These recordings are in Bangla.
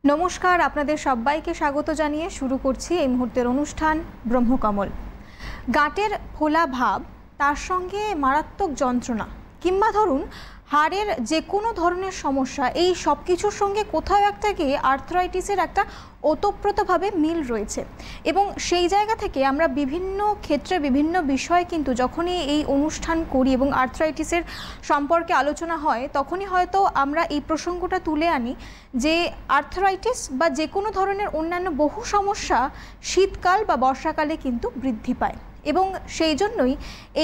নমস্কার, আপনাদের সবাইকে স্বাগত জানিয়ে শুরু করছি এই মুহূর্তের অনুষ্ঠান ব্রহ্মকমল। গাঁটের ফোলা ভাব, তার সঙ্গে মারাত্মক যন্ত্রণা কিংবা ধরুন হাড়ের যে কোনো ধরনের সমস্যা, এই সব কিছুর সঙ্গে কোথাও একটা গিয়ে আর্থ্রাইটিসের একটা ওতপ্রোতভাবে মিল রয়েছে। এবং সেই জায়গা থেকে আমরা বিভিন্ন ক্ষেত্রে বিভিন্ন বিষয় কিন্তু যখনই এই অনুষ্ঠান করি এবং আর্থ্রাইটিসের সম্পর্কে আলোচনা হয়, তখনই হয়তো আমরা এই প্রসঙ্গটা তুলে আনি যে আর্থ্রাইটিস বা যে কোনো ধরনের অন্যান্য বহু সমস্যা শীতকাল বা বর্ষাকালে কিন্তু বৃদ্ধি পায়। এবং সেই জন্যই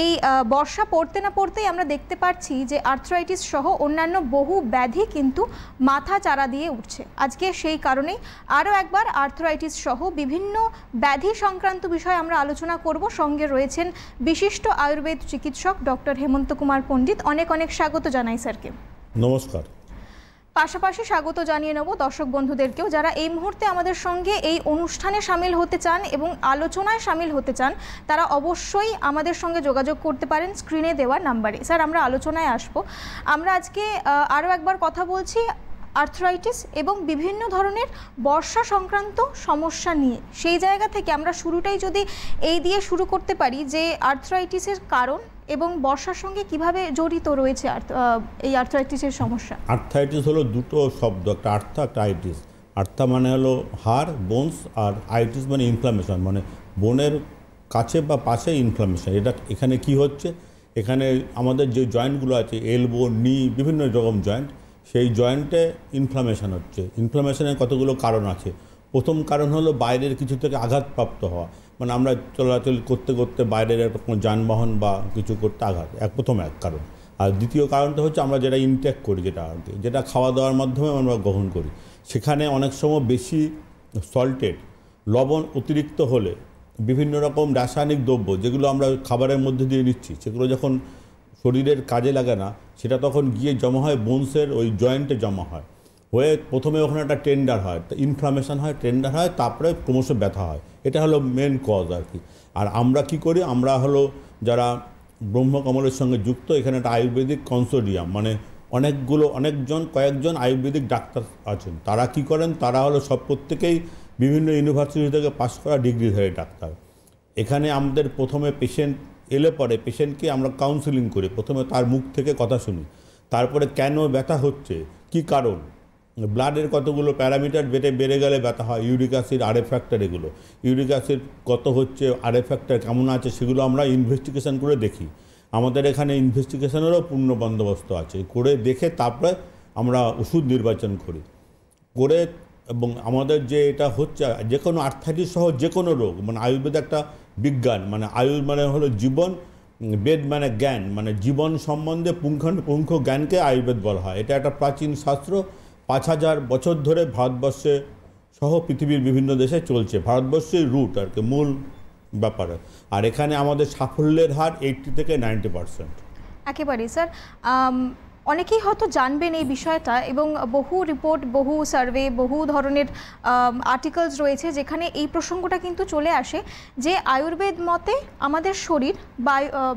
এই বর্ষা পড়তে না পড়তেই আমরা দেখতে পাচ্ছি যে আর্থ্রাইটিস সহ অন্যান্য বহু ব্যাধি কিন্তু মাথা চারা দিয়ে উঠছে। আজকে সেই কারণেই আরও একবার আর্থ্রাইটিস সহ বিভিন্ন ব্যাধি সংক্রান্ত বিষয়ে আমরা আলোচনা করব। সঙ্গে রয়েছেন বিশিষ্ট আয়ুর্বেদ চিকিৎসক ডক্টর হেমন্ত কুমার পণ্ডিত। অনেক অনেক স্বাগত জানাই স্যারকে। নমস্কার। পাশাপাশি স্বাগত জানিয়ে নেব দর্শক বন্ধুদেরকেও, যারা এই মুহূর্তে আমাদের সঙ্গে এই অনুষ্ঠানে সামিল হতে চান এবং আলোচনায় সামিল হতে চান, তারা অবশ্যই আমাদের সঙ্গে যোগাযোগ করতে পারেন স্ক্রিনে দেওয়া নাম্বারে। স্যার, আমরা আলোচনায় আসব। আমরা আজকে আরও একবার কথা বলছি আর্থ্রাইটিস এবং বিভিন্ন ধরনের বর্ষা সংক্রান্ত সমস্যা নিয়ে। সেই জায়গা থেকে আমরা শুরুটাই যদি এই দিয়ে শুরু করতে পারি যে আর্থ্রাইটিসের কারণ এবং বর্ষার সঙ্গে কিভাবে জড়িত রয়েছে এই আর্থ্রাইটিসের সমস্যা। আর্থ্রাইটিস হলো দুটো শব্দ, একটা আর্থা একটা আইটিস। আর্থা মানে হলো হাড়, বোনস, আর আইটিস মানে ইনফ্লামেশন, মানে বোনের কাছে বা পাশে ইনফ্লামেশন। এখানে কি হচ্ছে, এখানে আমাদের যে জয়েন্টগুলো আছে, এলবো, নি, বিভিন্ন রকম জয়েন্ট, সেই জয়েন্টে ইনফ্লামেশন হচ্ছে। ইনফ্লামেশনের কতগুলো কারণ আছে। প্রথম কারণ হলো বাইরের কিছু থেকে আঘাতপ্রাপ্ত হওয়া, মানে আমরা চলাচল করতে করতে বাইরের একটা কোনো যানবাহন বা কিছু করতে আঘাত, প্রথম এক কারণ। আর দ্বিতীয় কারণটা হচ্ছে আমরা যেটা ইনটেক করি, যেটা খাওয়া দাওয়ার মাধ্যমে আমরা গ্রহণ করি, সেখানে অনেক সময় বেশি সল্টেড, লবণ অতিরিক্ত হলে বিভিন্ন রকম রাসায়নিক দ্রব্য যেগুলো আমরা খাবারের মধ্যে দিয়ে নিচ্ছি, সেগুলো যখন শরীরের কাজে লাগে না, সেটা তখন গিয়ে জমা হয় বোনসের ওই জয়েন্টে জমা হয়, হয়ে প্রথমে ওখানে একটা টেন্ডার হয়, ইনফ্লামেশন হয়, টেন্ডার হয়, তারপরে ক্রমশ ব্যথা হয়। এটা হলো মেন কজ আর কি। আর আমরা কি করি, আমরা হলো যারা ব্রহ্মকমলের সঙ্গে যুক্ত, এখানে একটা আয়ুর্বেদিক কনসোর্টিয়াম, মানে কয়েকজন আয়ুর্বেদিক ডাক্তার আছেন। তারা কি করেন, তারা হলো প্রত্যেকেই বিভিন্ন ইউনিভার্সিটি থেকে পাস করা ডিগ্রিধারী ডাক্তার। এখানে আমাদের প্রথমে পেশেন্ট এলে পরে পেশেন্টকে আমরা কাউন্সিলিং করি, প্রথমে তার মুখ থেকে কথা শুনি, তারপরে কেন ব্যথা হচ্ছে, কি কারণ, ব্লাডের কতগুলো প্যারামিটার বেড়ে গেলে ব্যথা হয়, ইউরিক অ্যাসিড, আরএফ ফ্যাক্টর, এগুলো ইউরিক অ্যাসিড কত হচ্ছে, আরএফ ফ্যাক্টর কেমন আছে, সেগুলো আমরা ইনভেস্টিগেশন করে দেখি। আমাদের এখানে ইনভেস্টিগেশনেরও পূর্ণ বন্দোবস্ত আছে, করে দেখে তারপরে আমরা ওষুধ নির্বাচন করি করে। এবং আমাদের যে এটা হচ্ছে, যে কোনো আর্থ্রাইটিস সহ যে কোনো রোগ, মানে আয়ুর্বেদ একটা বিজ্ঞান, মানে আয়ুর মানে হলো জীবন, বেদ মানে জ্ঞান, মানে জীবন সম্বন্ধে পুঙ্খানুপুঙ্খ জ্ঞানকে আয়ুর্বেদ বলা হয়। এটা একটা প্রাচীন শাস্ত্র, 5000 বছর ধরে ভারতবর্ষে সহ পৃথিবীর বিভিন্ন দেশে চলছে। ভারতবর্ষের রুট আর কি, মূল ব্যাপারে। আর এখানে আমাদের সাফল্যের হার 80 থেকে 90%। একেবারেই স্যার। অনেকেই হয়তো জানবেন এই বিষয়টা, এবং বহু রিপোর্ট, বহু সার্ভে, বহু ধরনের আর্টিকেলস রয়েছে যেখানে এই প্রসঙ্গটা কিন্তু চলে আসে যে আয়ুর্বেদ মতে আমাদের শরীর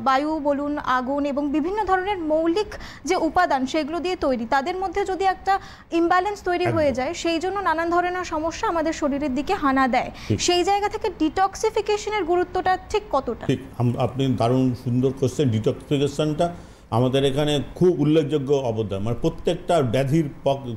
বায়ু বলুন, আগুন এবং বিভিন্ন ধরনের মৌলিক যে উপাদান সেগুলো দিয়ে তৈরি, তাদের মধ্যে যদি একটা ইমব্যালেন্স তৈরি হয়ে যায়, সেই জন্য নানান ধরনের সমস্যা আমাদের শরীরের দিকে হানা দেয়। সেই জায়গা থেকে ডিটক্সিফিকেশনের গুরুত্বটা ঠিক কতটা? ঠিক, আপনি দারুণ সুন্দর কোশ্চেন। ডিটক্সিফিকেশনটা আমাদের এখানে খুব উল্লেখযোগ্য অবদান, মানে প্রত্যেকটা ব্যাধির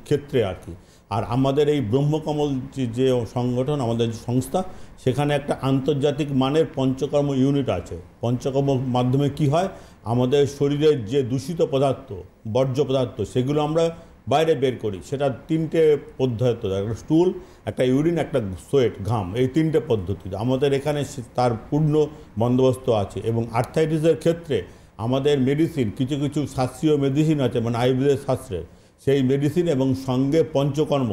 ক্ষেত্রে আর কি। আর আমাদের এই ব্রহ্মকমল যে সংগঠন, আমাদের যে সংস্থা, সেখানে একটা আন্তর্জাতিক মানের পঞ্চকর্ম ইউনিট আছে। পঞ্চকর্ম মাধ্যমে কি হয়, আমাদের শরীরের যে দূষিত পদার্থ, বর্জ্য পদার্থ, সেগুলো আমরা বাইরে বের করি। সেটা 3টে পদ্ধতি, একটা স্টুল, একটা ইউরিন, একটা সোয়েট, ঘাম, এই 3টে পদ্ধতি আমাদের এখানে তার পূর্ণ বন্দোবস্ত আছে। এবং আর্থ্রাইটিসের ক্ষেত্রে আমাদের মেডিসিন, কিছু কিছু শাস্ত্রীয় মেডিসিন আছে, মানে আয়ুর্বেদের শাস্ত্রের সেই মেডিসিন এবং সঙ্গে পঞ্চকর্ম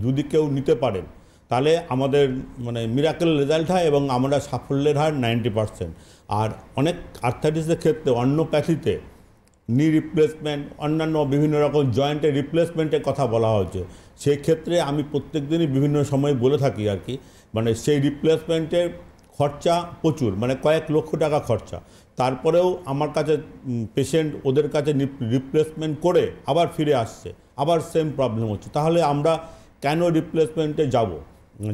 যদি কেউ নিতে পারেন, তাহলে আমাদের মানে মিরাকেল রেজাল্ট হয় এবং আমরা সাফল্যের হার 90%। আর অনেক আর্থ্রাইটিসের ক্ষেত্রে অন্যপ্যাথিতে নি রিপ্লেসমেন্ট, অন্যান্য বিভিন্ন রকম জয়েন্টের রিপ্লেসমেন্টের কথা বলা হয়েছে। সেই ক্ষেত্রে আমি প্রত্যেক দিনই বিভিন্ন সময় বলে থাকি আর কি, মানে সেই রিপ্লেসমেন্টের খরচা প্রচুর, মানে কয়েক লক্ষ টাকা খরচা। তারপরেও আমার কাছে পেশেন্ট ওদের কাছে রিপ্লেসমেন্ট করে আবার ফিরে আসছে, আবার সেম প্রবলেম হচ্ছে। তাহলে আমরা কেন রিপ্লেসমেন্টে যাব,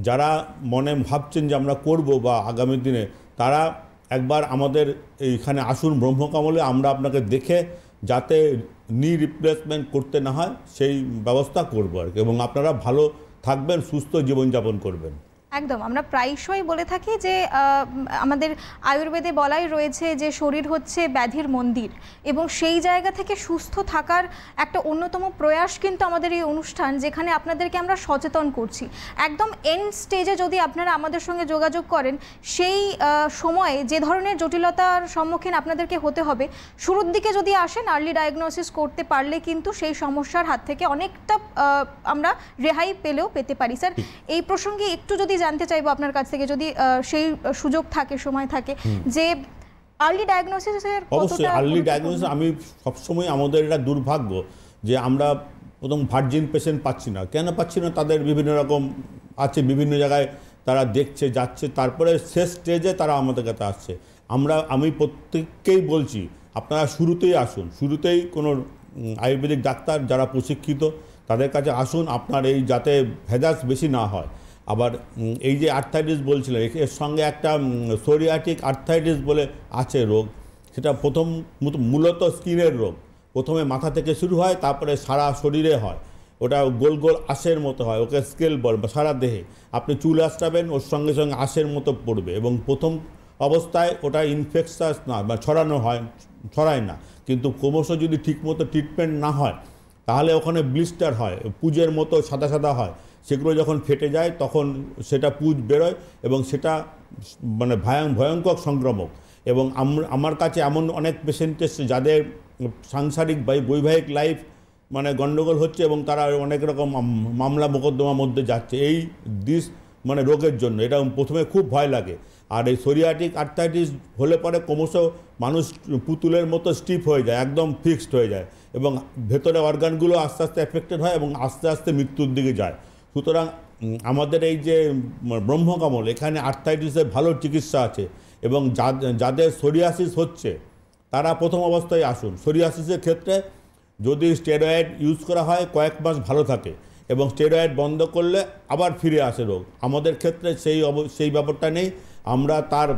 যারা মনে ভাবছেন যে আমরা করব বা আগামী দিনে, তারা একবার আমাদের এইখানে আসুন ব্রহ্মকমলে, আমরা আপনাকে দেখে যাতে নি রিপ্লেসমেন্ট করতে না হয় সেই ব্যবস্থা করবো আর কি, এবং আপনারা ভালো থাকবেন, সুস্থ জীবনযাপন করবেন। একদম, আমরা প্রায়শই বলে থাকি যে আমাদের আয়ুর্বেদে বলাই রয়েছে যে শরীর হচ্ছে ব্যাধির মন্দির, এবং সেই জায়গা থেকে সুস্থ থাকার একটা অন্যতম প্রয়াস কিন্তু আমাদের এই অনুষ্ঠান, যেখানে আপনাদেরকে আমরা সচেতন করছি। একদম এন্ড স্টেজে যদি আপনারা আমাদের সঙ্গে যোগাযোগ করেন, সেই সময়ে যে ধরনের জটিলতার সম্মুখীন আপনাদেরকে হতে হবে, শুরুর দিকে যদি আসেন আর্লি ডায়াগনোসিস করতে পারলে কিন্তু সেই সমস্যার হাত থেকে অনেকটা আমরা রেহাই পেতে পারি। স্যার, এই প্রসঙ্গে একটু যদি জানতে চাইবো আপনার কাছ থেকে, যদি সেই সুযোগ থাকে, সময় থাকে, যে আর্লি ডায়াগনোসিসের অবশ্যই আর্লি ডায়াগনোসিস, আমি সবসময় আমাদের এটা দুর্ভাগ্য যে আমরা প্রথম ভার্জিন পেশেন্ট পাচ্ছি না। কেন পাচ্ছি না? তাদের বিভিন্ন রকম আছে, বিভিন্ন জায়গায় তারা দেখছে যাচ্ছে, তারপরে শেষ স্টেজে তারা আমাদের কাছে আসছে। আমি প্রত্যেককেই বলছি আপনারা শুরুতেই আসুন, শুরুতেই কোনো আয়ুর্বেদিক ডাক্তার যারা প্রশিক্ষিত তাদের কাছে আসুন, আপনার এই যাতে ভেজাস বেশি না হয়। আবার এই যে আর্থাইটিস বলছিলেন, এর সঙ্গে একটা সোরিয়াটিক আর্থাইটিস বলে আছে রোগ, সেটা মূলত স্কিনের রোগ। প্রথমে মাথা থেকে শুরু হয়, তারপরে সারা শরীরে হয়, ওটা গোল গোল আঁশের মতো হয়, ওকে স্কেল বল, বা সারা দেহে আপনি চুল আঁচড়াবেন, ওর সঙ্গে সঙ্গে আঁশের মতো পড়বে, এবং প্রথম অবস্থায় ওটা ইনফেকশাস না বা ছড়ায় না, কিন্তু ক্রমশ যদি ঠিকমতো ট্রিটমেন্ট না হয় তাহলে ওখানে ব্লিস্টার হয়, পুজের মতো সাদা সাদা হয়, সেগুলো যখন ফেটে যায় তখন সেটা পুজ বেরোয়, এবং সেটা মানে ভয়ঙ্কর সংক্রামক। এবং আমার কাছে এমন অনেক পেশেন্ট এসছে যাদের সাংসারিক বা বৈবাহিক লাইফ মানে গণ্ডগোল হচ্ছে, এবং তারা অনেক রকম মামলা মোকদ্দমার মধ্যে যাচ্ছে এই মানে রোগের জন্য। এটা প্রথমে খুব ভয় লাগে। আর এই সোরিয়াটিক আর্থাইটিস হলে পরে ক্রমশ মানুষ পুতুলের মতো স্টিফ হয়ে যায়, একদম ফিক্সড হয়ে যায়, এবং ভেতরে অর্গানগুলো আস্তে আস্তে এফেক্টেড হয় এবং আস্তে আস্তে মৃত্যুর দিকে যায়। সুতরাং আমাদের এই যে ব্রহ্মকমল, এখানে আর্থাইটিসের ভালো চিকিৎসা আছে, এবং যাদের সোরিয়াসিস হচ্ছে তারা প্রথম অবস্থায় আসুন। সোরিয়াসিসের ক্ষেত্রে যদি স্টেরয়েড ইউজ করা হয় কয়েক মাস ভালো থাকে, এবং স্টেরয়েড বন্ধ করলে আবার ফিরে আসে রোগ। আমাদের ক্ষেত্রে সেই ব্যাপারটা নেই। আমরা তার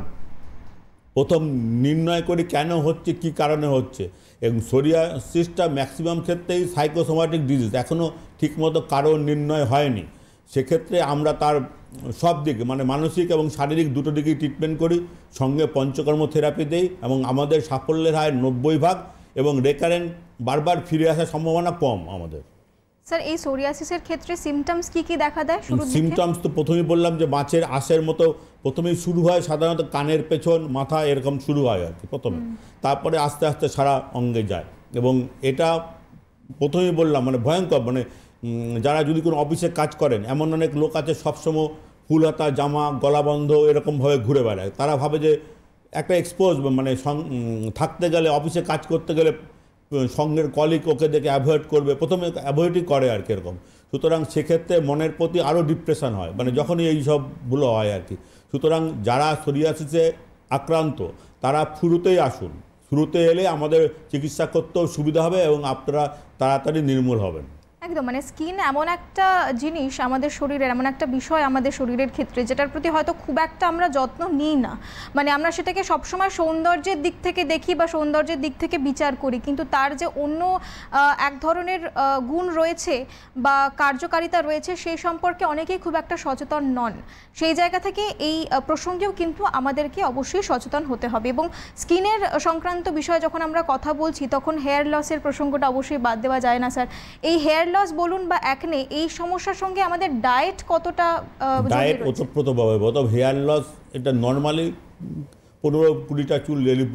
প্রথম নির্ণয় করি কেন হচ্ছে, কি কারণে হচ্ছে, এবং সোরিয়াসিসটা ম্যাক্সিমাম ক্ষেত্রেই সাইকোসোমাটিক ডিজিজ, এখনও ঠিকমতো কারণ নির্ণয় হয়নি। সেক্ষেত্রে আমরা তার সব দিকে মানে মানসিক এবং শারীরিক দুটো দিকেই ট্রিটমেন্ট করি, সঙ্গে পঞ্চকর্ম থেরাপি দেই, এবং আমাদের সাফল্যের হার 90%, এবং রেকারেন্ট বারবার ফিরে আসার সম্ভাবনা কম আমাদের। স্যার, এই সোরিয়াসিসের ক্ষেত্রে সিমটমস কি দেখা দেয় শুরুর দিকে? সিমটমস তো প্রথমেই বললাম যে মাছের আঁশের মতো প্রথমেই শুরু হয়, সাধারণত কানের পেছন, মাথা এরকম শুরু হয় আর কি প্রথমে, তারপরে আস্তে আস্তে সারা অঙ্গে যায়। এবং এটা প্রথমেই বললাম মানে ভয়ঙ্কর, মানে যারা যদি কোনো অফিসে কাজ করেন, এমন অনেক লোক আছে সবসময় ফুল হাতা জামা, গলা বন্ধ এরকমভাবে ঘুরে বেড়ায়। তারা ভাবে যে একটা এক্সপোজ মানে থাকতে গেলে, অফিসে কাজ করতে গেলে সঙ্গের কলিগ ওকে দেখে অ্যাভয়েড করবে, প্রথমে অ্যাভয়েডই করে আর কি এরকম। সুতরাং সেক্ষেত্রে মনের প্রতি আরও ডিপ্রেশন হয়, মানে যখনই এই সবগুলো হয় আর কি। সুতরাং যারা সোরিয়াসিসে আক্রান্ত তারা শুরুতেই আসুন, শুরুতে এলে আমাদের চিকিৎসা করতেও সুবিধা হবে, এবং আপনারা তাড়াতাড়ি নির্মূল হবেন। একদম, মানে স্কিন এমন একটা জিনিস আমাদের শরীরের, এমন একটা বিষয় আমাদের শরীরের ক্ষেত্রে যেটার প্রতি হয়তো খুব একটা আমরা যত্ন নিই না। মানে আমরা সেটাকে সবসময় সৌন্দর্যের দিক থেকে দেখি বা সৌন্দর্যের দিক থেকে বিচার করি, কিন্তু তার যে অন্য এক ধরনের গুণ রয়েছে বা কার্যকারিতা রয়েছে সেই সম্পর্কে অনেকেই খুব একটা সচেতন নন। সেই জায়গা থেকে এই প্রসঙ্গেও কিন্তু আমাদেরকে অবশ্যই সচেতন হতে হবে। এবং স্কিনের সংক্রান্ত বিষয়ে যখন আমরা কথা বলছি তখন হেয়ার লসের প্রসঙ্গটা অবশ্যই বাদ দেওয়া যায় না। স্যার, এই হেয়ার লস বলুন বা অ্যাকনে, এই সমস্যার সঙ্গে আমাদের ডায়েট কতটা? ডায়েট ওতপ্রোতভাবে, হেয়ার লস এটা নর্মালি 15-20টা চুল ডেলি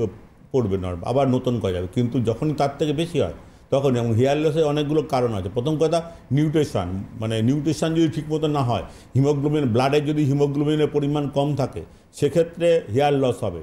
পড়বে, আবার নতুন করা যাবে, কিন্তু যখনই তার থেকে বেশি হয় তখন, এবং হেয়ার লসের অনেকগুলো কারণ আছে। প্রথম কথা নিউট্রিশন, মানে নিউট্রিশন যদি ঠিকমতো না হয়, হিমোগ্লোবিন ব্লাডে যদি হিমোগ্লোবিনের পরিমাণ কম থাকে সেক্ষেত্রে হেয়ার লস হবে।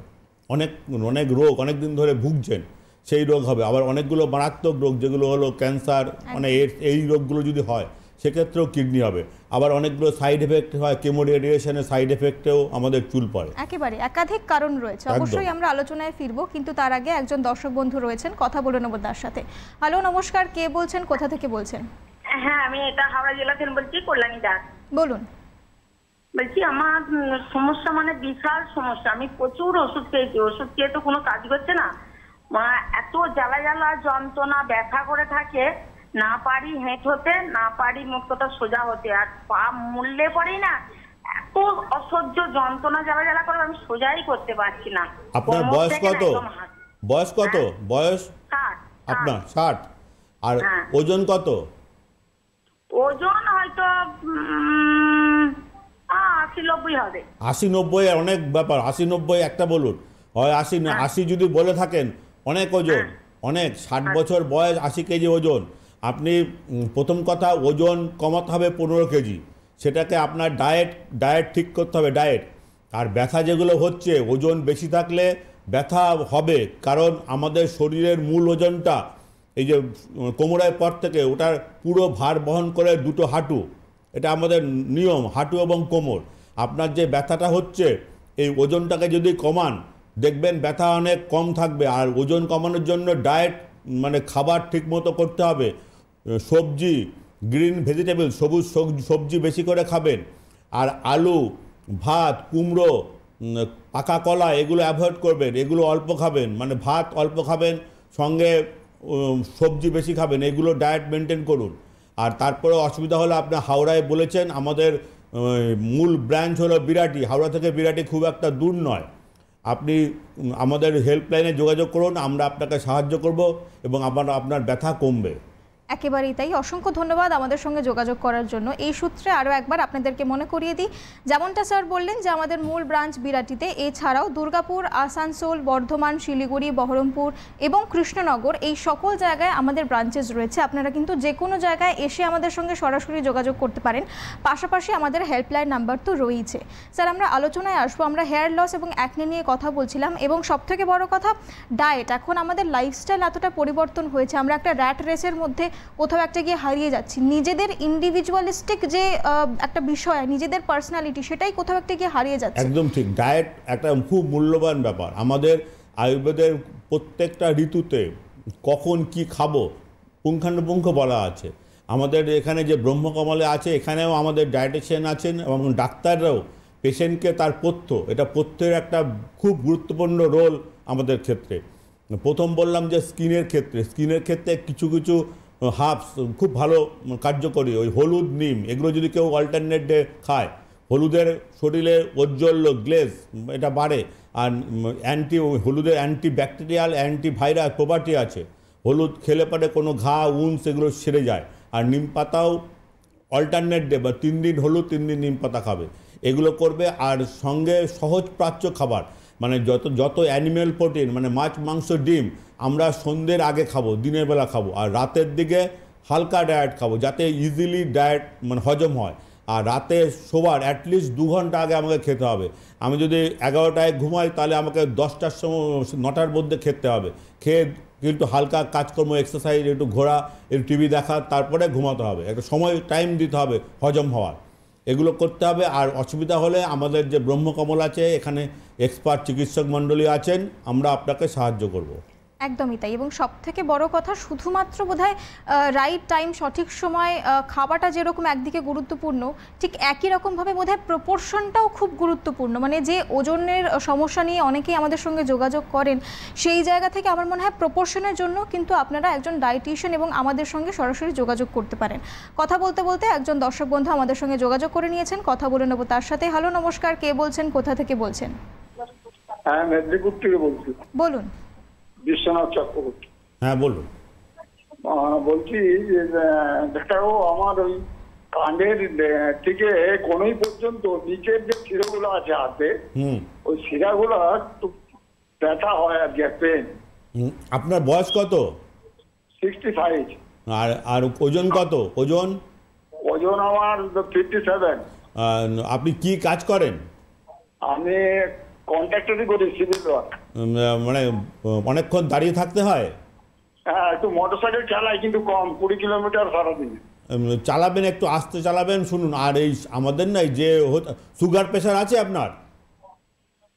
অনেক রোগ অনেক দিন ধরে ভুগছেন সেই রোগ হবে। আবার অনেকগুলো মারাত্মক রোগ যেগুলো হলো ক্যান্সার, মানে এই রোগগুলো যদি হয় সেক্ষেত্রেও কিডনি হবে। আবার অনেকগুলো সাইড এফেক্ট হয়, কেমো রেডিয়েশনের সাইড এফেক্টেও আমাদের চুল পড়ে। একেবারে একাধিক কারণ রয়েছে, অবশ্যই আমরা আলোচনায় ফিরবো, কিন্তু তার আগে একজন দর্শক বন্ধু রয়েছেন, কথা বলে নেব তার সাথে। হ্যালো, নমস্কার, কে বলছেন, কোথা থেকে বলছেন? হ্যাঁ, আমি এটা হাওড়া জেলা থেকে বলছি, কল্যাণী দাস। বলুন। বলছি আমার সমস্যা মানে বিশাল সমস্যা। আমি প্রচুর ওষুধ খেয়েছি, ওষুধ খেয়ে তো কোনো কাজ করছে না। এত জ্বালা জ্বালা যন্ত্রণা ব্যথা করে থাকে, না পারি হেঁটতে, না পারি মুখটা সোজা হতে, আর পা মুড়লে পরেই না এত অসহ্য যন্ত্রণা জ্বালা জ্বালা করে আমি সোজাই করতে পারছি না। আপনার বয়স কত? বয়স কত? বয়স 60। আপনার 60। আর ওজন কত? ওজন হয়তো 80-90 হবে। 80-90 অনেক ব্যাপার। 80-90 একটা বলুন, হয় 80 যদি বলে থাকেন অনেক ওজন, অনেক। 60 বছর বয়স, 80 কেজি ওজন। আপনি প্রথম কথা ওজন কমাতে হবে 15 কেজি। সেটাকে আপনার ডায়েট ঠিক করতে হবে, ডায়েট। আর ব্যথা যেগুলো হচ্ছে, ওজন বেশি থাকলে ব্যথা হবে, কারণ আমাদের শরীরের মূল ওজনটা এই যে কোমরের পর থেকে ওটার পুরো ভার বহন করে দুটো হাঁটু। এটা আমাদের নিয়ম, হাঁটু এবং কোমর। আপনার যে ব্যথাটা হচ্ছে, এই ওজনটাকে যদি কমান, দেখবেন ব্যথা অনেক কম থাকবে। আর ওজন কমানোর জন্য ডায়েট মানে খাবার ঠিকমতো করতে হবে। সবজি, গ্রিন ভেজিটেবল, সবুজ সবজি বেশি করে খাবেন। আর আলু, ভাত, কুমড়ো, পাকা কলা এগুলো অ্যাভয়েড করবেন, এগুলো অল্প খাবেন। মানে ভাত অল্প খাবেন, সঙ্গে সবজি বেশি খাবেন। এগুলো ডায়েট মেনটেন করুন। আর তারপরে অসুবিধা হলে আপনি হাওড়ায় বলেছেন, আমাদের মূল ব্রাঞ্চ হলো বিরাটি। হাওড়া থেকে বিরাটি খুব একটা দূর নয়। আপনি আমাদের হেল্পলাইনে যোগাযোগ করুন, আমরা আপনাকে সাহায্য করব এবং আপনার ব্যথা কমবে। একেবারেই তাই। অসংখ্য ধন্যবাদ আমাদের সঙ্গে যোগাযোগ করার জন্য। এই সূত্রে আরও একবার আপনাদেরকে মনে করিয়ে দিই, যেমনটা স্যার বললেন যে আমাদের মূল ব্রাঞ্চ বিরাটিতে, এছাড়াও দুর্গাপুর, আসানসোল, বর্ধমান, শিলিগুড়ি, বহরমপুর এবং কৃষ্ণনগর, এই সকল জায়গায় আমাদের ব্রাঞ্চেস রয়েছে। আপনারা কিন্তু যে কোনো জায়গায় এসে আমাদের সঙ্গে সরাসরি যোগাযোগ করতে পারেন। পাশাপাশি আমাদের হেল্পলাইন নাম্বার তো রয়েছে। স্যার, আমরা আলোচনায় আসবো। আমরা হেয়ার লস এবং অ্যাকনে নিয়ে কথা বলছিলাম, এবং সবথেকে বড় কথা ডায়েট। এখন আমাদের লাইফস্টাইল এতটা পরিবর্তন হয়েছে, আমরা একটা র্যাট রেসের মধ্যে কোথাও একটা গিয়ে হারিয়ে যাচ্ছি। নিজেদের ইন্ডিভিজুয়ালিস্টিক যে একটা বিষয়, নিজেদের পার্সোনালিটি, সেটাই কোথাও একটা গিয়ে হারিয়ে যাচ্ছে। একদম ঠিক। ডায়েট একটা খুব মূল্যবান ব্যাপার। আমাদের আয়ুর্বেদের প্রত্যেকটা ঋতুতে কখন কি খাবো পুঙ্খানুপুঙ্খ বলা আছে। আমাদের এখানে যে ব্রহ্মকমলে আছে, এখানেও আমাদের ডায়েটিশিয়ান আছেন এবং ডাক্তাররাও পেশেন্টকে তার পথ্য, এটা পথ্যের একটা খুব গুরুত্বপূর্ণ রোল আমাদের ক্ষেত্রে। প্রথম বললাম যে স্কিনের ক্ষেত্রে কিছু কিছু হার্বস খুব ভালো কার্যকরী। ওই হলুদ, নিম, এগুলো যদি কেউ অল্টারনেট ডে খায়, হলুদের শরীরে ঔজ্জ্বল্য, গ্লেজ এটা বাড়ে। আর হলুদের অ্যান্টিব্যাকটেরিয়াল, অ্যান্টিভাইরাস প্রপার্টি আছে। হলুদ খেলে পরে কোনো ঘা, উন্স এগুলো সেরে যায়। আর নিম পাতাও অল্টারনেট ডে বা 3 দিন হলুদ 3 দিন নিম পাতা খাবে, এগুলো করবে। আর সঙ্গে সহজ প্রাচ্য খাবার, মানে যত অ্যানিম্যাল প্রোটিন, মানে মাছ, মাংস, ডিম আমরা সন্ধ্যের আগে খাবো, দিনের বেলা খাবো। আর রাতের দিকে হালকা ডায়েট খাবো, যাতে ইজিলি ডায়েট মানে হজম হয়। আর রাতে শোবার অ্যাটলিস্ট 2 ঘন্টা আগে আমাকে খেতে হবে। আমি যদি 11টায় ঘুমাই, তাহলে আমাকে 10টার সময়, 9টার মধ্যে খেতে হবে। খেয়ে কিন্তু হালকা কাজকর্ম, এক্সারসাইজ, একটু ঘোরা, একটু টিভি দেখা, তারপরে ঘুমাতে হবে। একটা সময় টাইম দিতে হবে হজম হওয়ার, এগুলো করতে হবে। আর অসুবিধা হলে আমাদের যে ব্রহ্মকমল আছে, এখানে এক্সপার্ট চিকিৎসক মণ্ডলী আছেন, আমরা আপনাকে সাহায্য করব। একদমই তাই। এবং সবথেকে বড় কথা, শুধুমাত্র বোধহয় রাইট টাইম, সঠিক সময় খাওয়াটা যেরকম একদিকে গুরুত্বপূর্ণ, ঠিক একই রকমভাবে বোধহয় প্রপোর্শনটাও খুব গুরুত্বপূর্ণ। মানে যে ওজনের সমস্যা নিয়ে অনেকেই আমাদের সঙ্গে যোগাযোগ করেন, সেই জায়গা থেকে আমার মনে হয় প্রপোর্শনের জন্য কিন্তু আপনারা একজন ডায়েটিশিয়ান এবং আমাদের সঙ্গে সরাসরি যোগাযোগ করতে পারেন। কথা বলতে বলতে একজন দর্শক বন্ধু আমাদের সঙ্গে যোগাযোগ করে নিয়েছেন, কথা বলে নেব তার সাথে। হ্যালো, নমস্কার, কে বলছেন, কোথা থেকে বলছেন? হ্যাঁ, মেদিনীপুর থেকে বলছি। বলুন। বিশ্বনাথ চক্রবর্তী। হ্যাঁ, বলুন। বলছি যে ডাক্তারবাবু, আমার ওই কাঁধের থেকে কোনই পর্যন্ত নিচের যে শিরাগুলো আছে হাতে, ওই শিরাগুলো একটু ব্যথা হয় আর কি, পেন। আপনার বয়স কত? 65। আর ওজন কত? ওজন আমার 57। আপনি কি কাজ করেন? আমি কন্ট্রাক্টরি করি, সিভিল ওয়ার্ক। মানে অনেকক্ষণ দাঁড়িয়ে থাকতে হয়? হ্যাঁ, একটু মোটরসাইকেল চালাই, কিন্তু কম, 20 কিলোমিটার সারাদিনে। চালাবেন, একটু আস্তে চালাবেন। শুনুন, আর এই আমাদের নাই যে সুগার প্রেশার আছে আপনার?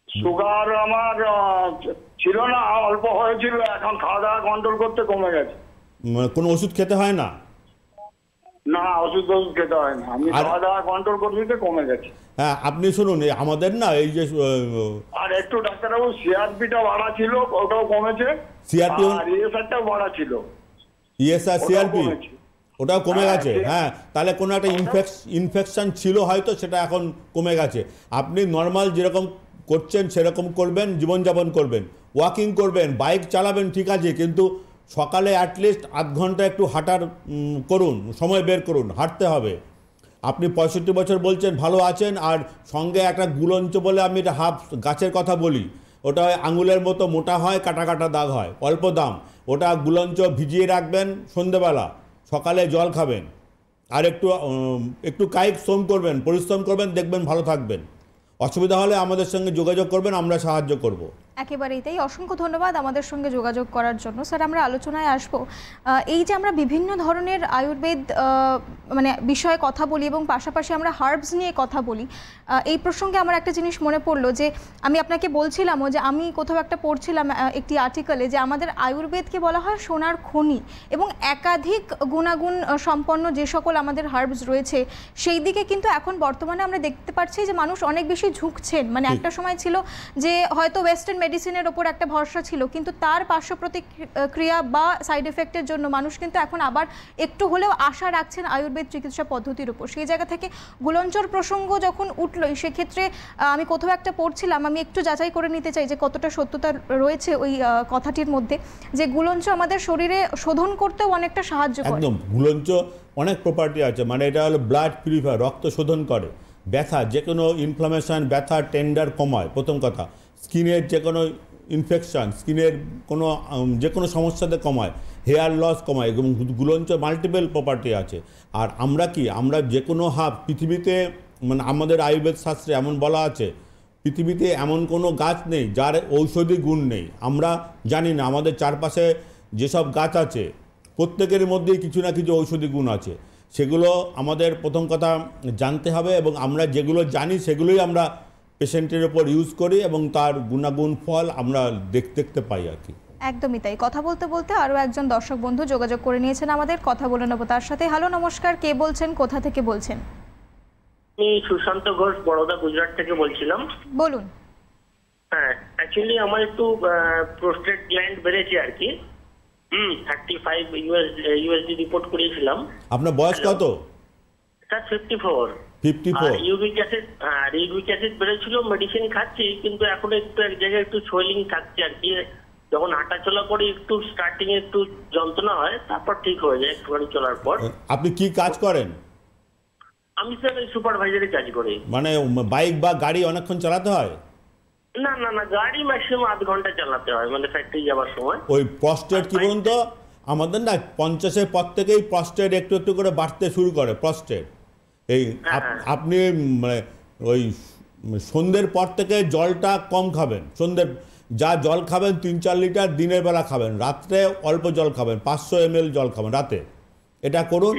সুগার আমার ছিল না, অল্প হয়েছিল, এখন খাওয়া দাওয়া কন্ট্রোল করতে কমে গেছে। কোনো ওষুধ খেতে হয় না? না, ওষুধ খেতে হয় না, আমি খাওয়া দাওয়া কন্ট্রোল করছি তো কমে গেছে। হ্যাঁ, আপনি শুনুন, আমাদের না এই যে আর একটু ডাক্তারবাবু সিআরপিটা বাড়া ছিল, ওটাও কমেছে। সিআরপি আর ইএসআরটাও বাড়া ছিল। ইএসআর সিআরপি ওটাও কমে গেছে। হ্যাঁ, তাহলে কোনো একটা ইনফেকশন ছিল হয়তো, সেটা এখন কমে গেছে। আপনি নর্মাল যেরকম করছেন সেরকম করবেন, জীবনযাপন করবেন, ওয়াকিং করবেন, বাইক চালাবেন, ঠিক আছে, কিন্তু সকালে অ্যাটলিস্ট আধ ঘন্টা একটু হাঁটার করুন, সময় বের করুন, হাঁটতে হবে। আপনি 65 বছর বলছেন, ভালো আছেন, আর সঙ্গে একটা গুলঞ্চ বলে আমি একটা হাফ গাছের কথা বলি, ওটা আঙুলের মতো মোটা হয়, কাটা কাটা দাগ হয়, অল্প দাম, ওটা গুলঞ্চ ভিজিয়ে রাখবেন, সন্ধেবেলা সকালে জল খাবেন, আর একটু কায়িক শ্রম করবেন, পরিশ্রম করবেন, দেখবেন ভালো থাকবেন। অসুবিধা হলে আমাদের সঙ্গে যোগাযোগ করবেন, আমরা সাহায্য করব। একেবারেই তাই। অসংখ্য ধন্যবাদ আমাদের সঙ্গে যোগাযোগ করার জন্য। স্যার, আমরা আলোচনায় আসব, এই যে আমরা বিভিন্ন ধরনের আয়ুর্বেদ মানে বিষয়ে কথা বলি এবং পাশাপাশি আমরা হার্বস নিয়ে কথা বলি, এই প্রসঙ্গে আমার একটা জিনিস মনে পড়লো যে আমি আপনাকে বলছিলামও যে আমি কোথাও একটা পড়ছিলাম একটি আর্টিকেলে যে আমাদের আয়ুর্বেদকে বলা হয় সোনার খনি, এবং একাধিক গুণাগুণ সম্পন্ন যে সকল আমাদের হার্বস রয়েছে সেই দিকে কিন্তু এখন বর্তমানে আমরা দেখতে পাচ্ছি যে মানুষ অনেক বেশি ঝুঁকছেন। মানে একটা সময় ছিল যে হয়তো ওয়েস্টার্ন মেডিসিনের ওপর একটা ভরসা ছিল, কিন্তু তার পার্শ্ব প্রতিক্রিয়া বা সাইড এফেক্টের জন্য মানুষ কিন্তু এখন আবার একটু হলেও আশা রাখছেন আয়ুর্বেদ চিকিৎসা পদ্ধতির উপর। সেই জায়গা থেকে গুলঞ্চর প্রসঙ্গ যখন উঠলই, সেক্ষেত্রে আমি কোথাও একটা পড়ছিলাম, আমি একটু যাচাই করে নিতে চাই যে কতটা সত্যতা রয়েছে ওই কথাটির মধ্যে, যে গুলঞ্চ আমাদের শরীরে শোধন করতেও অনেকটা সাহায্য করে। একদম, গুলঞ্চ অনেক প্রপার্টি আছে, মানে এটা হলো ব্লাড পিউরিফায়ার, রক্ত শোধন করে, ব্যথা, যে কোনো ইনফ্লামেশন, ব্যথা, টেন্ডার কমায়, প্রথম কথা, স্কিনের যে কোনো ইনফেকশান, স্কিনের কোনো যে কোনো সমস্যাতে কমায়, হেয়ার লস কমায়, এবং গুলঞ্চ মাল্টিপল প্রপার্টি আছে। আর আমরা যে কোনো পৃথিবীতে, মানে আমাদের আয়ুর্বেদ শাস্ত্রে এমন বলা আছে, পৃথিবীতে এমন কোনো গাছ নেই যার ঔষধি গুণ নেই। আমরা জানি না, আমাদের চারপাশে যেসব গাছ আছে প্রত্যেকের মধ্যেই কিছু না কিছু ঔষধি গুণ আছে, সেগুলো আমাদের প্রথম কথা জানতে হবে, এবং আমরা যেগুলো জানি সেগুলোই আমরা পেশেন্টের ওপর ইউজ করি, এবং তার গুণাগুণ ফল আমরা দেখতে পাই আর কি। একদমই তাই। কথা বলতে বলতে আরও একজন দর্শক বন্ধু যোগাযোগ করে নিয়েছেন আমাদের, কথা বলে নেব তার সাথে। হ্যালো, নমস্কার, কে বলছেন, কোথা থেকে বলছেন? আমি সুশান্ত ঘোষ, বরোদা, গুজরাট থেকে বলছিলাম। বলুন। হ্যাঁ, অ্যাকচুয়ালি আমার একটু প্রোস্টেট গ্ল্যান্ড বেড়েছে আর কি। 35 ইউএসডি রিপোর্ট করিয়েছিলাম। আপনার বয়স কত? স্যার 54। 54। ইউরিক অ্যাসিড বেড়েছিল, মেডিসিন খাচ্ছি, কিন্তু এখন একটু এক জায়গায় একটু সোয়েলিং থাকছে আর কি। যখন হাঁটাচলা করি একটু স্টার্টিং একটু যন্ত্রণা হয়, তারপর ঠিক হয়ে যায় একটুখানি চলার পর। আপনি কি কাজ করেন? আমি স্যার সুপারভাইজারি কাজ করি। মানে বাইক বা গাড়ি অনেকক্ষণ চালাতে হয়? না না না, গাড়ি ম্যাক্সিমাম আধ ঘন্টা চালাতে হয়, মানে ফ্যাক্টরি যাওয়ার সময়। ওই প্রস্টেট কি বলুন তো, আমাদের না 50-এর পর থেকেই প্রস্টেট একটু একটু করে বাড়তে শুরু করে। প্রস্টেট এই আপনি মানে ওই সন্ধ্যের পর থেকে জলটা কম খাবেন, সন্ধ্যের যা জল খাবেন 3-4 লিটার দিনের বেলা খাবেন, রাত্রে অল্প জল খাবেন, 500 ml জল খাবেন রাতে, এটা করুন।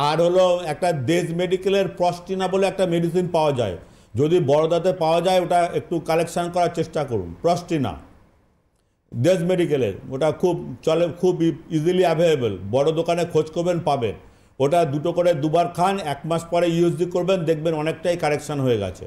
আর হলো একটা দেশ মেডিকেলের প্রস্টিনা বলে একটা মেডিসিন পাওয়া যায়, যদি বড়দাতে পাওয়া যায় ওটা একটু কালেকশান করার চেষ্টা করুন। প্রস্টিনা দেশ মেডিকেলের, ওটা খুব চলে, খুব ইজিলি অ্যাভেলেবেল, বড় দোকানে খোঁজ করবেন পাবেন। ওটা 2 করে 2 খান, 1 মাস পরে ইউএসডি করবেন, দেখবেন অনেকটাই কারেকশান হয়ে গেছে।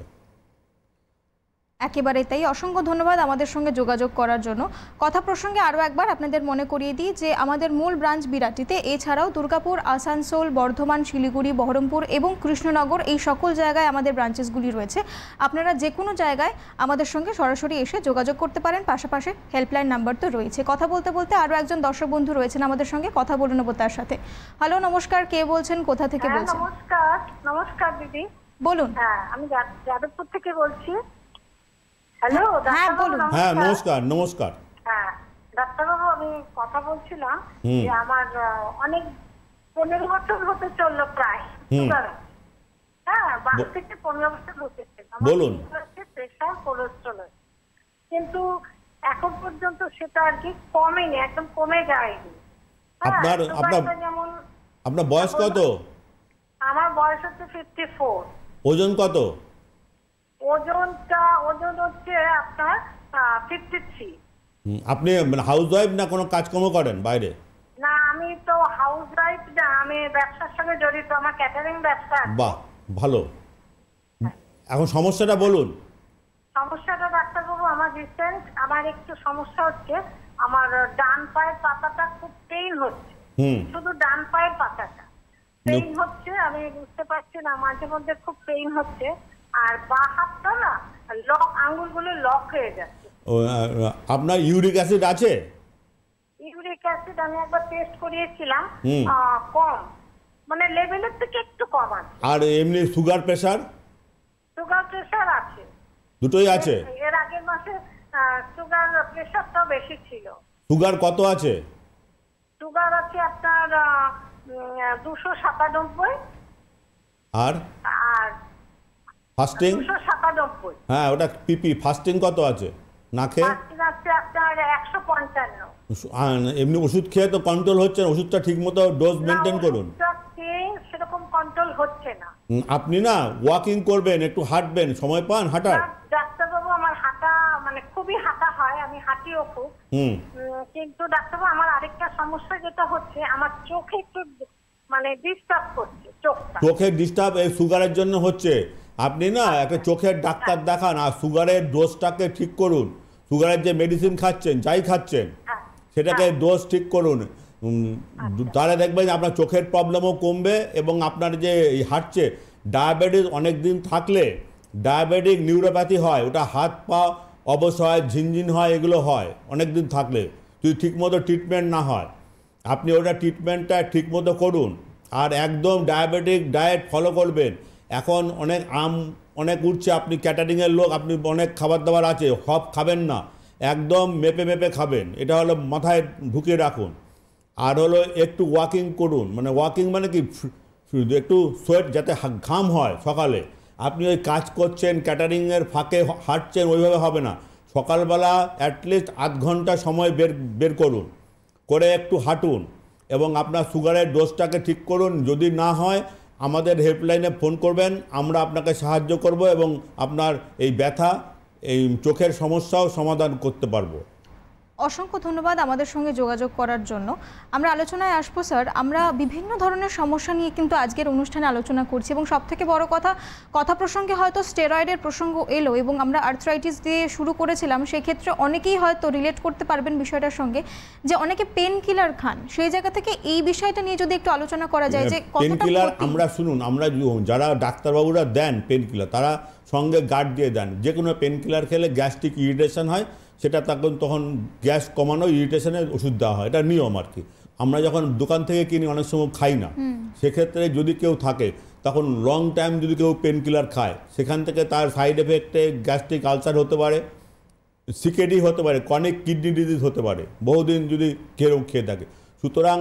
একেবারে তাই। অসংখ্য ধন্যবাদ আমাদের সঙ্গে যোগাযোগ করার জন্য। কথা প্রসঙ্গে আরও একবার আপনাদের মনে করিয়ে দিই যে আমাদের মূল ব্রাঞ্চ বিরাটিতে, এছাড়াও দুর্গাপুর, আসানসোল, বর্ধমান, শিলিগুড়ি, বহরমপুর এবং কৃষ্ণনগর, এই সকল জায়গায় আমাদের ব্রাঞ্চেসগুলি রয়েছে। আপনারা যে কোনো জায়গায় আমাদের সঙ্গে সরাসরি এসে যোগাযোগ করতে পারেন, পাশাপাশি হেল্পলাইন নাম্বার তো রয়েছে। কথা বলতে বলতে আরও একজন দর্শক বন্ধু রয়েছেন আমাদের সঙ্গে, কথা বলে নেব তার সাথে। হ্যালো, নমস্কার, কে বলছেন, কোথা থেকে বলছেন? নমস্কার দিদি। বলুন। হ্যাঁ, আমি যাদবপুর থেকে বলছি। হ্যালো। হ্যাঁ বলুন। হ্যাঁ নমস্কার। নমস্কার। হ্যাঁ ডাক্তারবাবু, আমি কথা বলছিলাম যে আমার অনেক 15 বছর হতে চললো প্রায়। হ্যাঁ, 12 থেকে 15 বছর হতেছে। বলুন। প্রেশার, কোলেস্টেরল, কিন্তু এখন পর্যন্ত সেটা আর কি কমেনি, একদম কমে যায়নি। আপনার বয়স কত? আমার বয়স হচ্ছে 54। ওজন কত? ওজন হচ্ছে আপনার 53। আপনি হাউস ওয়াইফ না কোনো কাজকর্ম করেন বাইরে? না, আমি তো হাউস ওয়াইফ না, আমি ব্যবসার সঙ্গে জড়িত, আমার ক্যাটারিং ব্যবসা আছে। বাহ, ভালো। এখন সমস্যাটা বলুন। সমস্যাটা ডাক্তারবাবু, আমার রিসেন্ট আমার একটু সমস্যা হচ্ছে, আমার ডান পায়ের পাতাটা খুব পেইন হচ্ছে, শুধু ডান পায়ের পাতাটা পেইন হচ্ছে, আমি বুঝতে পারছি না, মাঝে মধ্যে খুব পেইন হচ্ছে। আর বা হাতটা না লক, আঙ্গুলগুলো লক হয়ে যাচ্ছে। আপনার ইউরিক অ্যাসিড আছে? ইউরিক অ্যাসিড আমি একবার টেস্ট করিয়েছিলাম, কম, মানে লেভেলের থেকে একটু কম আছে। আর এমনি সুগার প্রেসার? সুগার প্রেসার আছে, দুটোই আছে। এর আগের মাসে সুগার প্রেসারটাও বেশি ছিল। সুগার কত আছে? সুগার আছে আপনার 297। আর ফাস্টিং? 297। হ্যাঁ, ওটা পিপি। ফাস্টিং কত আছে না খেয়ে? ফাস্টিং আছে আপনার 155। এমনি ওষুধ খেয়ে তো কন্ট্রোল হচ্ছে না, ওষুধটা ঠিক মতো ডোজ মেনটেন করুন। সেরকম কন্ট্রোল হচ্ছে না। আপনি না ওয়াকিং করবেন, একটু হাঁটবেন, সময় পান হাঁটার? ডাক্তারবাবু আমার হাঁটা মানে খুবই হাঁটা হয়, আমি হাঁটিও খুব, কিন্তু ডাক্তারবাবু আমার আরেকটা সমস্যা যেটা হচ্ছে, আমার চোখে একটু মানে ডিস্টার্ব করছে, চোখের ডিস্টার্ব এই সুগারের জন্য হচ্ছে। আপনি না একটা চোখের ডাক্তার দেখান, আর সুগারের ডোজটাকে ঠিক করুন। সুগারের যে মেডিসিন খাচ্ছেন, যাই খাচ্ছেন, সেটাকে ডোজ ঠিক করুন। তাহলে দেখবেন আপনার চোখের প্রবলেমও কমবে, এবং আপনার যে হাঁটছে, ডায়াবেটিস অনেক দিন থাকলে ডায়াবেটিক নিউরোপ্যাথি হয়, ওটা হাত পা অবশ হয়, ঝিনঝিন হয়, এগুলো হয় অনেক দিন থাকলে, যদি ঠিকমতো ট্রিটমেন্ট না হয়। আপনি ওটা ট্রিটমেন্টটা ঠিকমতো করুন, আর একদম ডায়াবেটিক ডায়েট ফলো করবেন। এখন অনেক উঠছে, আপনি ক্যাটারিংয়ের লোক, আপনি অনেক খাবার দাবার আছে, সব খাবেন না, একদম মেপে মেপে খাবেন, এটা হলো মাথায় ঢুকিয়ে রাখুন। আর হলো একটু ওয়াকিং করুন, মানে ওয়াকিং মানে কি, একটু সোয়েট, যাতে ঘাম হয় সকালে। আপনি ওই কাজ করছেন, ক্যাটারিংয়ের ফাঁকে হাঁটছেন, ওইভাবে হবে না। সকালবেলা অ্যাটলিস্ট আধ ঘন্টা সময় বের করুন, করে একটু হাঁটুন, এবং আপনার সুগারের ডোজটাকে ঠিক করুন। যদি না হয় আমাদের হেল্পলাইনে ফোন করবেন, আমরা আপনাকে সাহায্য করব, এবং আপনার এই ব্যথা, এই চোখের সমস্যাও সমাধান করতে পারবো। অসংখ্য ধন্যবাদ আমাদের সঙ্গে যোগাযোগ করার জন্য। আমরা আলোচনায় আসবো স্যার। আমরা বিভিন্ন ধরনের সমস্যা নিয়ে কিন্তু আজকের অনুষ্ঠানে আলোচনা করছি, এবং সবথেকে বড় কথা প্রসঙ্গে হয়তো স্টেরয়েডের প্রসঙ্গ এলো, এবং আমরা আর্থ্রাইটিস দিয়ে শুরু করেছিলাম। সেই ক্ষেত্রে অনেকেই হয়তো রিলেট করতে পারবেন বিষয়টার সঙ্গে, যে অনেকে পেন কিলার খান। সেই জায়গা থেকে এই বিষয়টা নিয়ে যদি একটু আলোচনা করা যায়, যে পেন কিলার আমরা শুনুন, আমরা যারা ডাক্তারবাবুরা দেন পেন কিলার, তারা সঙ্গে গার্ড দিয়ে দেন। যে কোনো পেন কিলার খেলে গ্যাস্ট্রিক ইরিটেশন হয়, সেটা তখন গ্যাস কমানো, ইরিটেশনের ওষুধ দেওয়া হয়, এটা নিয়ম আর কি। আমরা যখন দোকান থেকে কিনি অনেক সময় খাই না, সেক্ষেত্রে যদি কেউ থাকে, তখন লং টাইম যদি কেউ পেন কিলার খায়, সেখান থেকে তার সাইড এফেক্টে গ্যাস্ট্রিক আলসার হতে পারে, সিকেডি হতে পারে, ক্রনিক কিডনি ডিজিজ হতে পারে, বহুদিন যদি কেউ খেয়ে থাকে। সুতরাং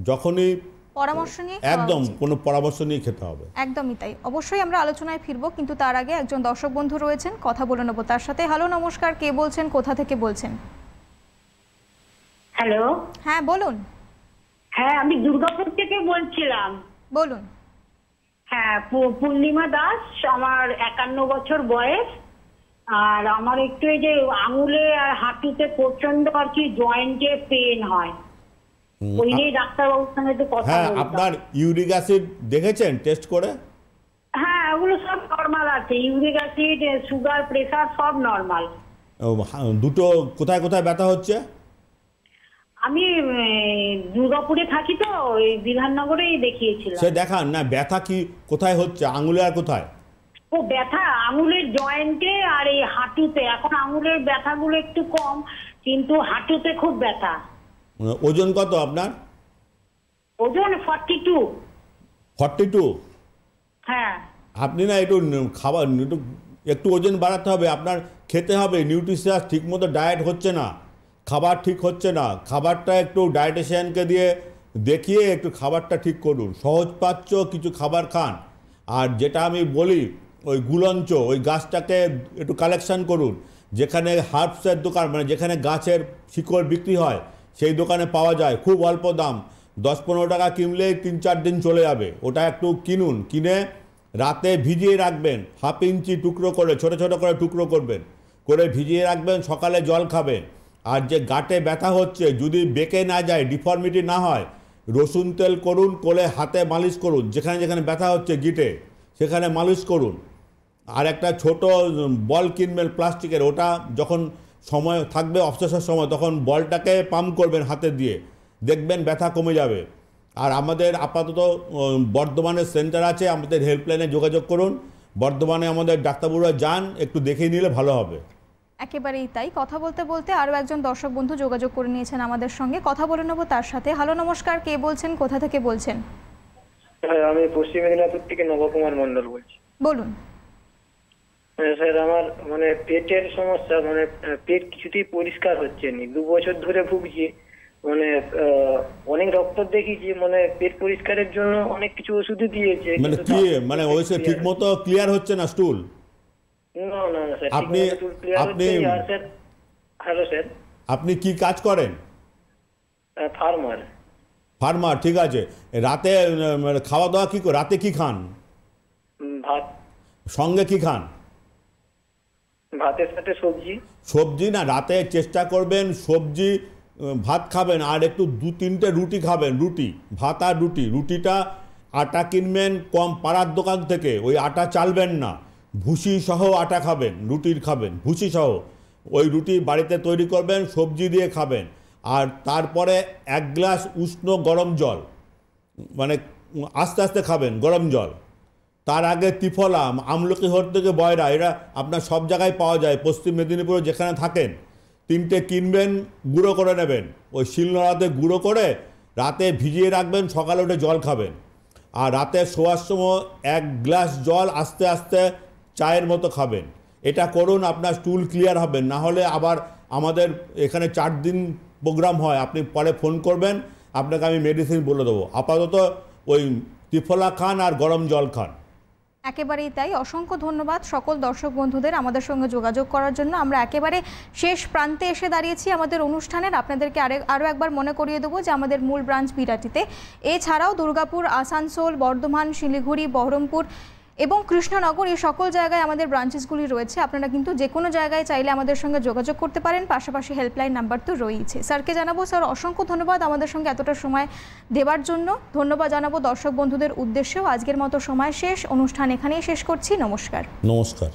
যখনই পরামর্শ নিয়ে একদম কোনো পরামর্শ নিয়ে খেতে হবে। একদমই তাই। অবশ্যই আমরা আলোচনায় ফিরবো, কিন্তু তার আগে একজন দর্শক বন্ধু রয়েছেন, কথা বলে নেবো তার সাথে। হ্যালো, নমস্কার, কে বলছেন, কোথা থেকে বলছেন? হ্যালো, হ্যাঁ বলুন। হ্যাঁ, আমি দুর্গাপুর থেকে বলছিলাম। বলুন। হ্যাঁ, পূর্ণিমা দাস, আমার 51 বছর বয়স। আর আমার একটু এই যে আঙুলে আর হাঁটুতে প্রচন্ড আর কি জয়েন্টে পেন হয়, ওই নিয়ে ডাক্তারবাবুর সঙ্গে একটু কথা বলতে। হ্যাঁ, আপনার ইউরিক অ্যাসিড দেখেছেন টেস্ট করে? হ্যাঁ, ওগুলো সব নরমাল আছে, ইউরিক অ্যাসিড, সুগার, প্রেসার সব নরমাল। দুটো কোথায় কোথায় ব্যথা হচ্ছে? আমি দুর্গাপুরে থাকি, তো ওই বিধাননগরেই দেখিয়েছিলাম। সে দেখান না, ব্যথা কি কোথায় হচ্ছে, আঙুলে আর কোথায়? ও ব্যথা আঙুলের জয়েন্টে আর এই হাঁটুতে। এখন আঙুলের ব্যথাগুলো একটু কম, কিন্তু হাঁটুতে খুব ব্যথা। ওজন কত আপনার? ওজন 42। 42? হ্যাঁ। আপনি না একটু খাবার, একটু ওজন বাড়াতে হবে, আপনার খেতে হবে নিউট্রিশিয়াস, ঠিকমতো ডায়েট হচ্ছে না, খাবার ঠিক হচ্ছে না। খাবারটা একটু ডায়েটিশিয়ানকে দিয়ে দেখিয়ে একটু খাবারটা ঠিক করুন, সহজপাচ্য কিছু খাবার খান। আর যেটা আমি বলি, ওই গুলঞ্চ, ওই গাছটাকে একটু কালেকশন করুন। যেখানে হার্বসের দোকান, মানে যেখানে গাছের শিকড় বিক্রি হয়, সেই দোকানে পাওয়া যায়, খুব অল্প দাম, 10-15 টাকা কিনলেই 3-4 দিন চলে যাবে। ওটা একটু কিনুন, কিনে রাতে ভিজিয়ে রাখবেন, 1/2 ইঞ্চি টুকরো করে, ছোট ছোট করে টুকরো করবেন, করে ভিজিয়ে রাখবেন, সকালে জল খাবেন। আর যে গাঁটে ব্যথা হচ্ছে, যদি বেঁকে না যায়, ডিফর্মিটি না হয়, রসুন তেল করুন, করে হাতে মালিশ করুন, যেখানে যেখানে ব্যথা হচ্ছে গিটে সেখানে মালিশ করুন। আর একটা ছোট বল কিনবেন প্লাস্টিকের, ওটা যখন সময় থাকবে অবসরের সময় তখন বলটাকে পাম্প করবেন হাতে দিয়ে, দেখবেন ব্যথা কমে যাবে। আর আমাদের আপাতত বর্ধমানে সেন্টার আছে, আমাদের হেল্পলাইনে যোগাযোগ করুন। বর্ধমানে আমাদের ডাক্তারবাবুরা যান, একটু দেখিয়ে নিলে ভালো হবে। একেবারেই তাই। কথা বলতে বলতে আরও একজন দর্শক বন্ধু যোগাযোগ করে নিয়েছেন আমাদের সঙ্গে, কথা বলে নেব তার সাথে। হ্যালো, নমস্কার, কে বলছেন, কোথা থেকে বলছেন? আমি পশ্চিম মেদিনীপুর থেকে নবকুমার মন্ডল বলছি। বলুন। স্যার, আমার মানে পেটের সমস্যা, মানে পেট কিছুতেই পরিষ্কার হচ্ছে না, 2 বছর ধরে ভুগছি। মানে অনেক ডক্টর দেখিয়েছি, মানে পেট পরিষ্কারের জন্য অনেক কিছু ওষুধ দিয়েছে, মানে কি মানে ওইসে ঠিক মতো ক্লিয়ার হচ্ছে না স্টুল? না না স্যার, আপনি হ্যালো স্যার, আপনি কি কাজ করেন? ফার্মার, ঠিক আছে। রাতে খাওয়া দাওয়া কি করে, রাতে কি খান? ভাত। সঙ্গে কি খান? ভাতের সাথে সবজি। সবজি না, রাতে চেষ্টা করবেন সবজি ভাত খাবেন, আর একটু 2-3টে রুটি খাবেন। রুটি, ভাত আর রুটি। রুটিটা আটা কিনবেন কম পাড়ার দোকান থেকে, ওই আটা চালবেন না, ভুসি সহ আটা খাবেন, রুটির খাবেন ভুসি সহ। ওই রুটি বাড়িতে তৈরি করবেন, সবজি দিয়ে খাবেন। আর তারপরে 1 গ্লাস উষ্ণ গরম জল, মানে আস্তে আস্তে খাবেন গরম জল। তার আগে ত্রিফলা, আমলকি হর থেকে বয়রা, এরা আপনার সব জায়গায় পাওয়া যায়, পশ্চিম মেদিনীপুরে যেখানে থাকেন। 3টে কিনবেন, গুঁড়ো করে নেবেন, ওই শিলনোড়াতে গুঁড়ো করে রাতে ভিজিয়ে রাখবেন, সকালে উঠে জল খাবেন। আর রাতে শোয়ার সময় 1 গ্লাস জল আস্তে আস্তে চায়ের মতো খাবেন। এটা করুন, আপনার স্টুল ক্লিয়ার হবেন। না হলে আবার আমাদের এখানে 4 দিন প্রোগ্রাম হয়, আপনি পরে ফোন করবেন, আপনাকে আমি মেডিসিন বলে দেবো। আপাতত ওই ত্রিফলা খান আর গরম জল খান। একেবারেই তাই। অসংখ্য ধন্যবাদ সকল দর্শক বন্ধুদের আমাদের সঙ্গে যোগাযোগ করার জন্য। আমরা একেবারে শেষ প্রান্তে এসে দাঁড়িয়েছি আমাদের অনুষ্ঠানের। আপনাদেরকে আরও একবার মনে করিয়ে দেবো যে আমাদের মূল ব্রাঞ্চ বিরাটিতে, এছাড়াও দুর্গাপুর, আসানসোল, বর্ধমান, শিলিগুড়ি, বহরমপুর এবং কৃষ্ণনগর, এই সকল জায়গায় আমাদের ব্রাঞ্চেসগুলি রয়েছে। আপনারা কিন্তু যে কোনো জায়গায় চাইলে আমাদের সঙ্গে যোগাযোগ করতে পারেন, পাশাপাশি হেল্পলাইন নাম্বার তো রয়েছে। স্যারকে জানাবো, স্যার অসংখ্য ধন্যবাদ আমাদের সঙ্গে এতটা সময় দেওয়ার জন্য। ধন্যবাদ জানাবো দর্শক বন্ধুদের উদ্দেশ্যেও। আজকের মতো সময় শেষ, অনুষ্ঠান এখানেই শেষ করছি। নমস্কার। নমস্কার।